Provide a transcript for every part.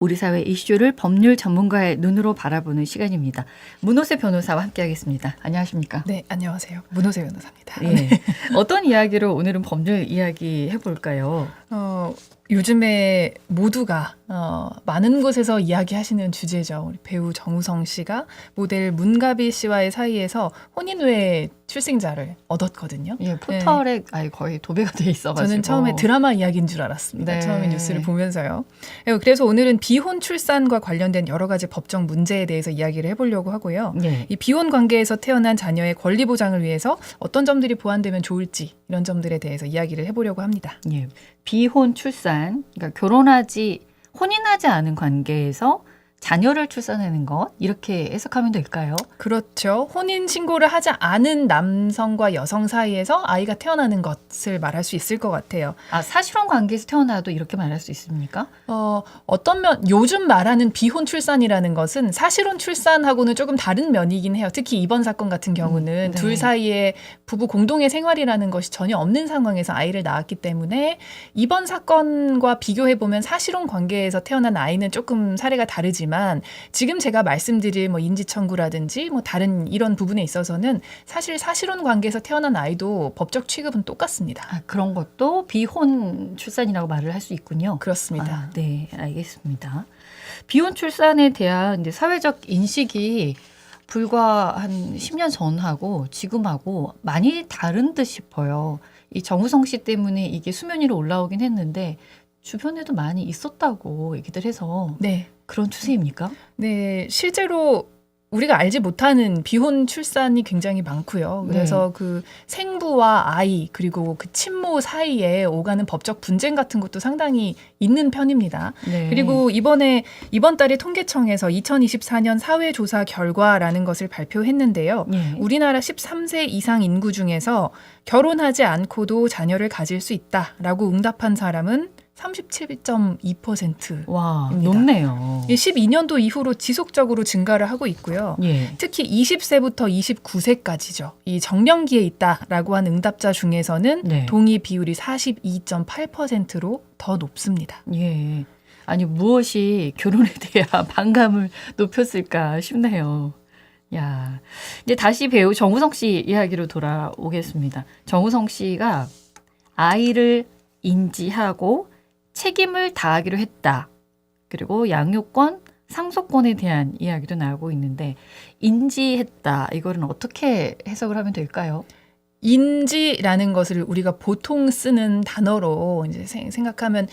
우리 사회 이슈를 법률 전문가의 눈으로 바라보는 시간입니다. 문호세 변호사와 함께하겠습니다. 안녕하십니까? 네, 안녕하세요. 문호세 변호사입니다. 네. 어떤 이야기로 오늘은 법률 이야기 해볼까요? 요즘에 모두가 많은 곳에서 이야기하시는 주제죠. 우리 배우 정우성 씨가 모델 문가비 씨와의 사이에서 혼인 후에 출생자를 얻었거든요. 예, 포털에 거의 도배가 돼 있어가지고. 저는 처음에 드라마 이야기인 줄 알았습니다. 네. 처음에 뉴스를 보면서요. 그래서 오늘은 비혼 출산과 관련된 여러 가지 법적 문제에 대해서 이야기를 해보려고 하고요. 네. 이 비혼 관계에서 태어난 자녀의 권리 보장을 위해서 어떤 점들이 보완되면 좋을지 이런 점들에 대해서 이야기를 해보려고 합니다. 예. 비혼 출산, 그러니까 혼인하지 않은 관계에서 자녀를 출산하는 것, 이렇게 해석하면 될까요? 그렇죠. 혼인 신고를 하지 않은 남성과 여성 사이에서 아이가 태어나는 것을 말할 수 있을 것 같아요. 사실혼 관계에서 태어나도 이렇게 말할 수 있습니까? 어떤 요즘 말하는 비혼 출산이라는 것은 사실혼 출산하고는 조금 다른 면이긴 해요. 특히 이번 사건 같은 경우는 네. 둘 사이에 부부 공동의 생활이라는 것이 전혀 없는 상황에서 아이를 낳았기 때문에 이번 사건과 비교해보면 사실혼 관계에서 태어난 아이는 조금 사례가 다르지만 지금 제가 말씀드릴 인지청구라든지 다른 이런 부분에 있어서는 사실 사실혼 관계에서 태어난 아이도 법적 취급은 똑같습니다. 그런 것도 비혼 출산이라고 말을 할 수 있군요. 그렇습니다. 네, 알겠습니다. 비혼 출산에 대한 이제 사회적 인식이 불과 한 10년 전하고 지금하고 많이 다른 듯 싶어요. 이 정우성 씨 때문에 이게 수면 위로 올라오긴 했는데 주변에도 많이 있었다고 얘기들 해서 네. 그런 추세입니까? 네, 실제로 우리가 알지 못하는 비혼 출산이 굉장히 많고요. 그래서 그 생부와 아이 그리고 그 친모 사이에 오가는 법적 분쟁 같은 것도 상당히 있는 편입니다. 네. 그리고 이번 달에 통계청에서 2024년 사회조사 결과라는 것을 발표했는데요. 네. 우리나라 13세 이상 인구 중에서 결혼하지 않고도 자녀를 가질 수 있다라고 응답한 사람은 37.2%. 와, 높네요. 12년도 이후로 지속적으로 증가를 하고 있고요. 예. 특히 20세부터 29세까지죠. 이 정년기에 있다라고 한 응답자 중에서는 네. 동의 비율이 42.8%로 더 높습니다. 예. 아니, 무엇이 결혼에 대한 반감을 높였을까 싶네요. 야, 이제 다시 배우 정우성 씨 이야기로 돌아오겠습니다. 정우성 씨가 아이를 인지하고 책임을 다하기로 했다. 그리고 양육권, 상속권에 대한 이야기도 나오고 있는데 인지했다. 이거는 어떻게 해석을 하면 될까요? 인지라는 것을 우리가 보통 쓰는 단어로 이제 생각하면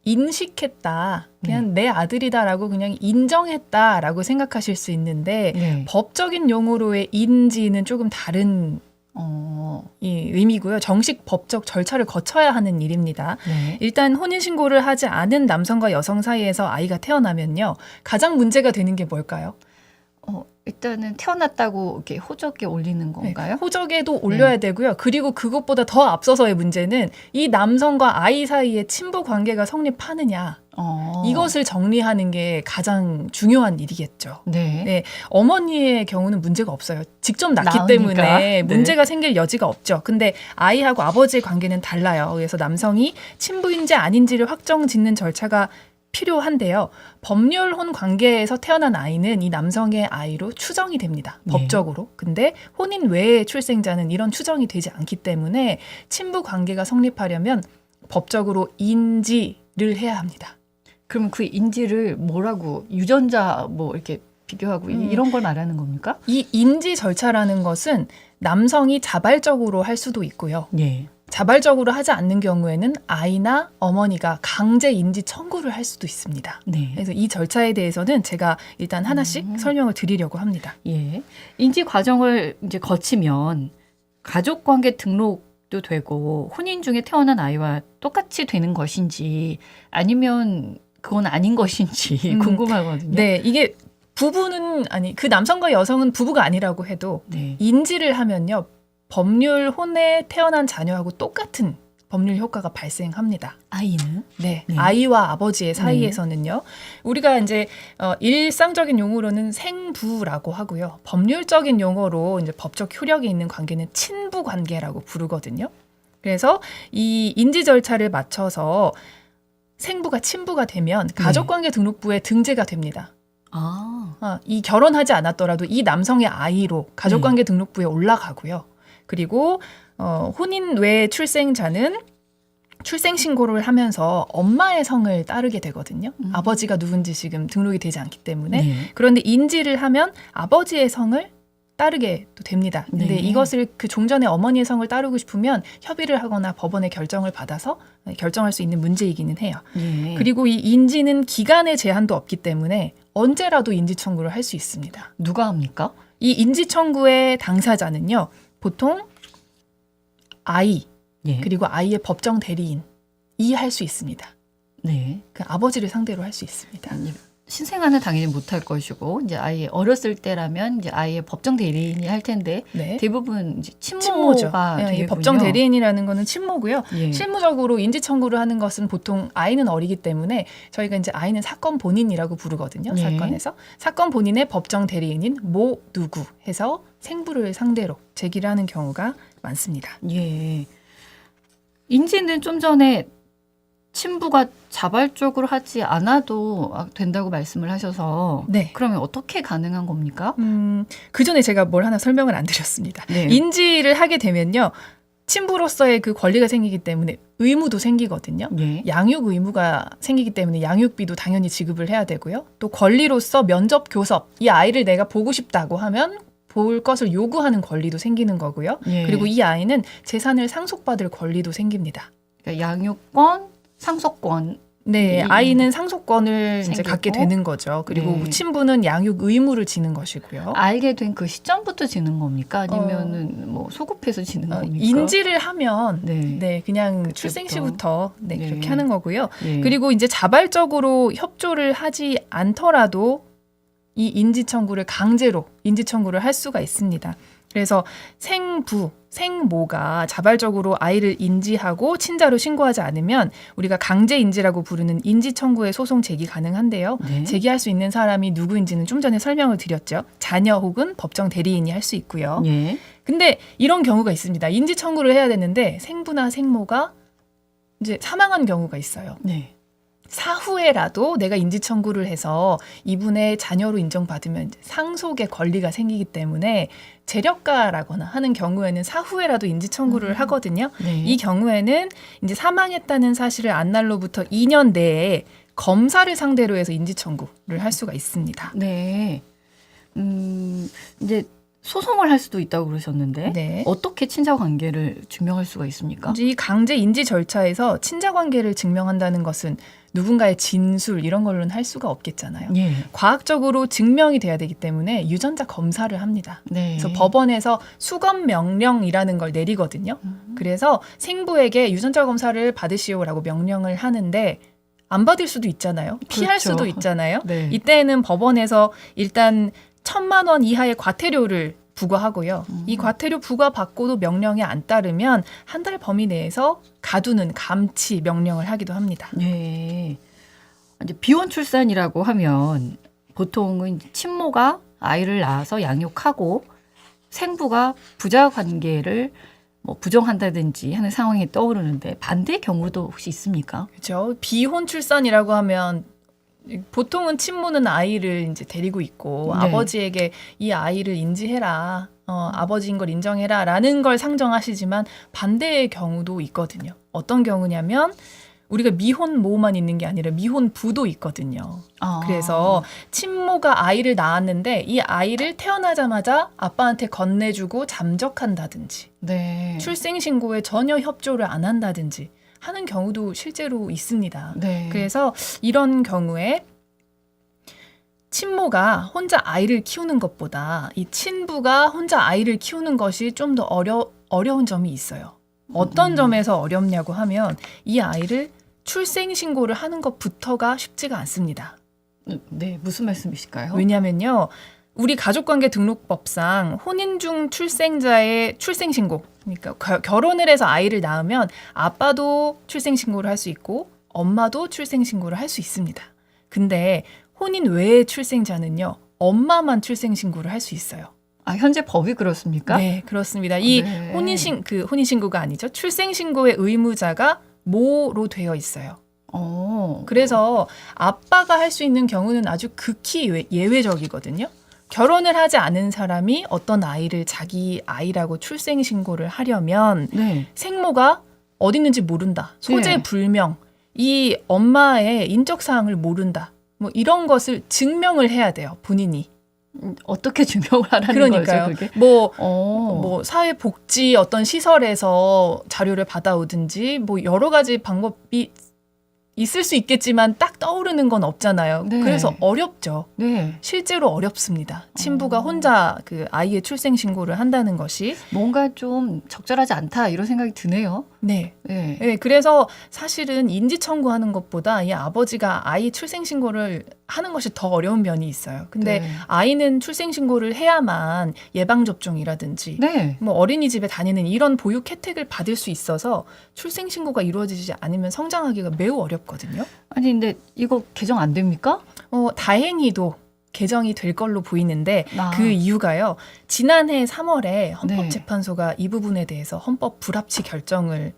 인식했다. 그냥 내 아들이다라고 그냥 인정했다라고 생각하실 수 있는데 네. 법적인 용어로의 인지는 조금 다른 이 의미고요. 정식 법적 절차를 거쳐야 하는 일입니다. 네. 일단 혼인신고를 하지 않은 남성과 여성 사이에서 아이가 태어나면요. 가장 문제가 되는 게 뭘까요? 일단은 태어났다고 이렇게 호적에 올리는 건가요? 네, 호적에도 올려야 되고요. 그리고 그것보다 더 앞서서의 문제는 이 남성과 아이 사이에 친부 관계가 성립하느냐. 이것을 정리하는 게 가장 중요한 일이겠죠. 네. 네, 어머니의 경우는 문제가 없어요. 직접 낳기 낳으니까. 때문에 네. 문제가 생길 여지가 없죠. 근데 아이하고 아버지의 관계는 달라요. 그래서 남성이 친부인지 아닌지를 확정짓는 절차가 필요한데요. 법률혼 관계에서 태어난 아이는 이 남성의 아이로 추정이 됩니다. 네. 법적으로. 근데 혼인 외의 출생자는 이런 추정이 되지 않기 때문에 친부 관계가 성립하려면 법적으로 인지를 해야 합니다. 그럼 그 인지를 뭐라고 유전자 이렇게 비교하고 이런 걸 말하는 겁니까? 이 인지 절차라는 것은 남성이 자발적으로 할 수도 있고요. 네. 자발적으로 하지 않는 경우에는 아이나 어머니가 강제 인지 청구를 할 수도 있습니다. 네. 그래서 이 절차에 대해서는 제가 일단 하나씩 설명을 드리려고 합니다. 예. 인지 과정을 이제 거치면 가족 관계 등록도 되고 혼인 중에 태어난 아이와 똑같이 되는 것인지 아니면 그건 아닌 것인지 궁금하거든요. 네, 이게 그 남성과 여성은 부부가 아니라고 해도 네. 인지를 하면요. 법률혼에 태어난 자녀하고 똑같은 법률 효과가 발생합니다. 아이는? 네, 네. 아이와 아버지의 사이에서는요. 우리가 이제 일상적인 용어로는 생부라고 하고요. 법률적인 용어로 이제 법적 효력이 있는 관계는 친부 관계라고 부르거든요. 그래서 이 인지 절차를 맞춰서 생부가 친부가 되면 가족관계 등록부에 등재가 됩니다. 아, 이 결혼하지 않았더라도 이 남성의 아이로 가족관계 등록부에 올라가고요. 그리고 혼인 외 출생자는 출생신고를 하면서 엄마의 성을 따르게 되거든요. 아버지가 누군지 지금 등록이 되지 않기 때문에. 네. 그런데 인지를 하면 아버지의 성을 따르게 또 됩니다. 근데 네. 이것을 그 종전에 어머니의 성을 따르고 싶으면 협의를 하거나 법원의 결정을 받아서 결정할 수 있는 문제이기는 해요. 예. 그리고 이 인지는 기간의 제한도 없기 때문에 언제라도 인지 청구를 할 수 있습니다. 누가 합니까? 이 인지 청구의 당사자는요. 보통 아이 예. 그리고 아이의 법정 대리인이 할 수 있습니다. 네. 그 아버지를 상대로 할 수 있습니다. 신생아는 당연히 못할 것이고 이제 아이 어렸을 때라면 이제 아이의 법정 대리인이 할 텐데 네. 대부분 이제 친모죠. 친모가 이 되겠군요. 법정 대리인이라는 거는 친모고요. 예. 실무적으로 인지 청구를 하는 것은 보통 아이는 어리기 때문에 저희가 이제 아이는 사건 본인이라고 부르거든요. 네. 사건에서 사건 본인의 법정 대리인인 모 누구 해서 생부를 상대로 제기를 하는 경우가 많습니다. 예. 인지는 좀 전에 친부가 자발적으로 하지 않아도 된다고 말씀을 하셔서 네. 그러면 어떻게 가능한 겁니까? 그 전에 제가 뭘 하나 설명을 안 드렸습니다. 네. 인지를 하게 되면요. 친부로서의 그 권리가 생기기 때문에 의무도 생기거든요. 예. 양육 의무가 생기기 때문에 양육비도 당연히 지급을 해야 되고요. 또 권리로서 면접 교섭, 이 아이를 내가 보고 싶다고 하면 볼 것을 요구하는 권리도 생기는 거고요. 예. 그리고 이 아이는 재산을 상속받을 권리도 생깁니다. 그러니까 양육권, 상속권. 네, 아이는 상속권을 이제 생기고. 갖게 되는 거죠. 그리고 네. 친부는 양육 의무를 지는 것이고요. 알게 된 그 시점부터 지는 겁니까? 아니면은 뭐 소급해서 지는 겁니까? 인지를 하면 네. 네, 그냥 출생시부터 네, 네. 그렇게 하는 거고요. 예. 그리고 이제 자발적으로 협조를 하지 않더라도 이 인지 청구를 강제로 인지 청구를 할 수가 있습니다. 그래서 생부, 생모가 자발적으로 아이를 인지하고 친자로 신고하지 않으면 우리가 강제 인지라고 부르는 인지 청구의 소송 제기 가능한데요. 네. 제기할 수 있는 사람이 누구인지는 좀 전에 설명을 드렸죠. 자녀 혹은 법정 대리인이 할 수 있고요. 예. 근데 이런 경우가 있습니다. 인지 청구를 해야 되는데 생부나 생모가 이제 사망한 경우가 있어요. 네. 사후에라도 내가 인지 청구를 해서 이분의 자녀로 인정받으면 상속의 권리가 생기기 때문에 재력가라거나 하는 경우에는 사후에라도 인지 청구를 하거든요. 네. 이 경우에는 이제 사망했다는 사실을 안 날로부터 2년 내에 검사를 상대로 해서 인지 청구를 할 수가 있습니다. 네. 이제 소송을 할 수도 있다고 그러셨는데 네. 어떻게 친자 관계를 증명할 수가 있습니까? 이제 이 강제 인지 절차에서 친자 관계를 증명한다는 것은 누군가의 진술 이런 걸로는 할 수가 없겠잖아요. 예. 과학적으로 증명이 돼야 되기 때문에 유전자 검사를 합니다. 네. 그래서 법원에서 수검 명령이라는 걸 내리거든요. 그래서 생부에게 유전자 검사를 받으시오라고 명령을 하는데 안 받을 수도 있잖아요. 피할 그렇죠. 수도 있잖아요. 네. 이때는 법원에서 일단 1,000만 원 이하의 과태료를 부과하고요. 이 과태료 부과받고도 명령에 안 따르면 한 달 범위 내에서 가두는 감치 명령을 하기도 합니다. 네. 이제 비혼 출산이라고 하면 보통은 친모가 아이를 낳아서 양육하고 생부가 부자 관계를 뭐 부정한다든지 하는 상황이 떠오르는데 반대의 경우도 혹시 있습니까? 그렇죠. 비혼 출산이라고 하면 보통은 친모는 아이를 이제 데리고 있고 네. 아버지에게 이 아이를 인지해라, 아버지인 걸 인정해라라는 걸 상정하시지만 반대의 경우도 있거든요. 어떤 경우냐면 우리가 미혼모만 있는 게 아니라 미혼부도 있거든요. 그래서 친모가 아이를 낳았는데 이 아이를 태어나자마자 아빠한테 건네주고 잠적한다든지 네. 출생신고에 전혀 협조를 안 한다든지 하는 경우도 실제로 있습니다. 네. 그래서 이런 경우에 친모가 혼자 아이를 키우는 것보다 이 친부가 혼자 아이를 키우는 것이 좀 더 어려운 점이 있어요. 어떤 점에서 어렵냐고 하면 이 아이를 출생신고를 하는 것부터가 쉽지가 않습니다. 네, 무슨 말씀이실까요? 왜냐면요. 우리 가족관계 등록법상 혼인 중 출생자의 출생신고, 그러니까 결혼을 해서 아이를 낳으면 아빠도 출생신고를 할 수 있고 엄마도 출생신고를 할 수 있습니다. 근데 혼인 외의 출생자는요. 엄마만 출생신고를 할 수 있어요. 아, 현재 법이 그렇습니까? 네, 그렇습니다. 이 네. 혼인신고가 아니죠. 출생신고의 의무자가 모로 되어 있어요. 그래서 아빠가 할 수 있는 경우는 아주 극히 예외적이거든요. 결혼을 하지 않은 사람이 어떤 아이를 자기 아이라고 출생신고를 하려면 네. 생모가 어디 있는지 모른다. 소재 네. 불명. 이 엄마의 인적사항을 모른다. 뭐 이런 것을 증명을 해야 돼요. 본인이. 어떻게 증명을 하라는 그러니까요. 거죠, 그게? 뭐 사회복지 어떤 시설에서 자료를 받아오든지 뭐 여러 가지 방법이 있을 수 있겠지만 딱 떠오르는 건 없잖아요. 네. 그래서 어렵죠. 네. 실제로 어렵습니다. 친부가 혼자 그 아이의 출생 신고를 한다는 것이. 뭔가 좀 적절하지 않다 이런 생각이 드네요. 네. 네. 네, 그래서 사실은 인지 청구하는 것보다 이 아버지가 아이 출생 신고를 하는 것이 더 어려운 면이 있어요. 근데 네. 아이는 출생 신고를 해야만 예방 접종이라든지 네. 뭐 어린이집에 다니는 이런 보육 혜택을 받을 수 있어서 출생 신고가 이루어지지 않으면 성장하기가 매우 어렵거든요. 아니 근데 이거 개정 안 됩니까? 다행히도 개정이 될 걸로 보이는데 아. 그 이유가요. 지난해 3월에 헌법재판소가 이 부분에 대해서 헌법 불합치 결정을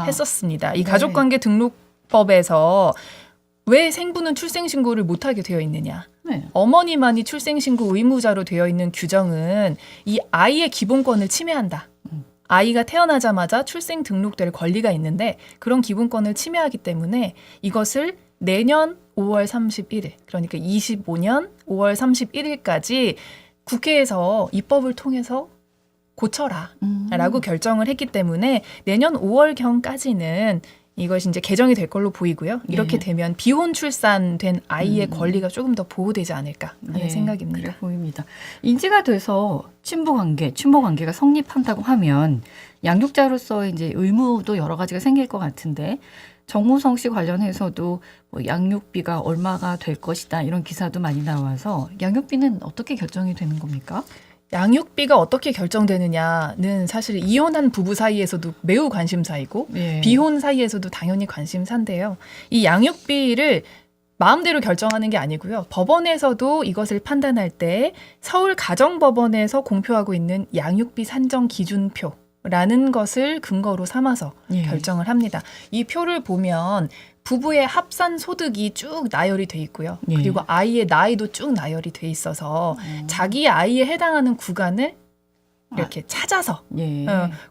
했었습니다. 이 네. 가족관계 등록법에서 왜 생부는 출생신고를 못하게 되어 있느냐. 네. 어머니만이 출생신고 의무자로 되어 있는 규정은 이 아이의 기본권을 침해한다. 아이가 태어나자마자 출생 등록될 권리가 있는데 그런 기본권을 침해하기 때문에 이것을 내년 5월 31일, 그러니까 25년 5월 31일까지 국회에서 입법을 통해서 고쳐라 라고 결정을 했기 때문에 내년 5월경까지는 이것이 이제 개정이 될 걸로 보이고요. 이렇게 예. 되면 비혼 출산된 아이의 권리가 조금 더 보호되지 않을까 하는 예, 생각입니다. 그래 보입니다. 인지가 돼서 친부관계, 친모관계가 성립한다고 하면 양육자로서의 이제 의무도 여러 가지가 생길 것 같은데 정우성 씨 관련해서도 뭐 양육비가 얼마가 될 것이다 이런 기사도 많이 나와서 양육비는 어떻게 결정이 되는 겁니까? 양육비가 어떻게 결정되느냐는 사실 이혼한 부부 사이에서도 매우 관심사이고 예. 비혼 사이에서도 당연히 관심사인데요. 이 양육비를 마음대로 결정하는 게 아니고요. 법원에서도 이것을 판단할 때 서울가정법원에서 공표하고 있는 양육비 산정 기준표라는 것을 근거로 삼아서 예. 결정을 합니다. 이 표를 보면 부부의 합산 소득이 쭉 나열이 돼 있고요. 예. 그리고 아이의 나이도 쭉 나열이 돼 있어서 자기 아이에 해당하는 구간을 이렇게 찾아서 예.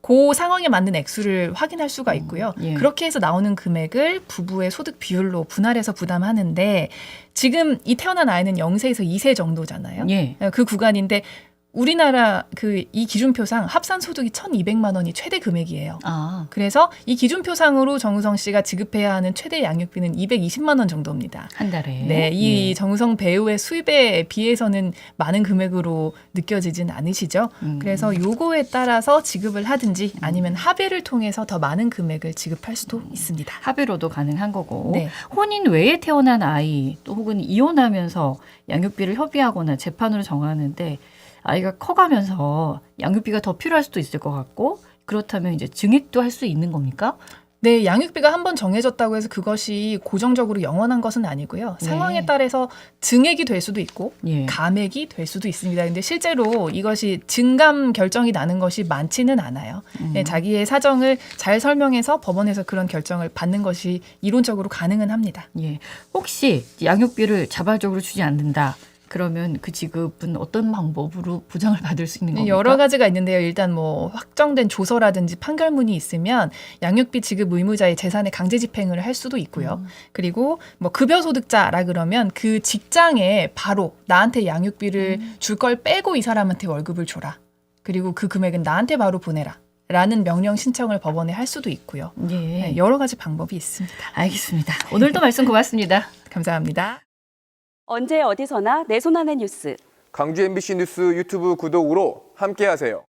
그 상황에 맞는 액수를 확인할 수가 있고요. 예. 그렇게 해서 나오는 금액을 부부의 소득 비율로 분할해서 부담하는데 지금 이 태어난 아이는 0세에서 2세 정도잖아요. 예. 그 구간인데 우리나라 이 기준표상 합산 소득이 1,200만 원이 최대 금액이에요. 아. 그래서 이 기준표상으로 정우성 씨가 지급해야 하는 최대 양육비는 220만 원 정도입니다. 한 달에. 네, 이 예. 정우성 배우의 수입에 비해서는 많은 금액으로 느껴지진 않으시죠. 그래서 요거에 따라서 지급을 하든지 아니면 합의를 통해서 더 많은 금액을 지급할 수도 있습니다. 합의로도 가능한 거고 네. 혼인 외에 태어난 아이 또 혹은 이혼하면서 양육비를 협의하거나 재판으로 정하는데 아이가 커가면서 양육비가 더 필요할 수도 있을 것 같고 그렇다면 이제 증액도 할 수 있는 겁니까? 네, 양육비가 한번 정해졌다고 해서 그것이 고정적으로 영원한 것은 아니고요. 네. 상황에 따라서 증액이 될 수도 있고 예. 감액이 될 수도 있습니다. 근데 실제로 이것이 증감 결정이 나는 것이 많지는 않아요. 네, 자기의 사정을 잘 설명해서 법원에서 그런 결정을 받는 것이 이론적으로 가능은 합니다. 예. 혹시 양육비를 자발적으로 주지 않는다. 그러면 그 지급은 어떤 방법으로 보장을 받을 수 있는 겁니까? 여러 가지가 있는데요. 일단 뭐 확정된 조서라든지 판결문이 있으면 양육비 지급 의무자의 재산의 강제 집행을 할 수도 있고요. 그리고 뭐 급여 소득자라 그러면 그 직장에 바로 나한테 양육비를 줄 걸 빼고 이 사람한테 월급을 줘라. 그리고 그 금액은 나한테 바로 보내라. 라는 명령 신청을 법원에 할 수도 있고요. 예. 네, 여러 가지 방법이 있습니다. 알겠습니다. 오늘도 말씀 고맙습니다. 감사합니다. 언제 어디서나 내 손 안의 뉴스. 강주 MBC 뉴스 유튜브 구독으로 함께하세요.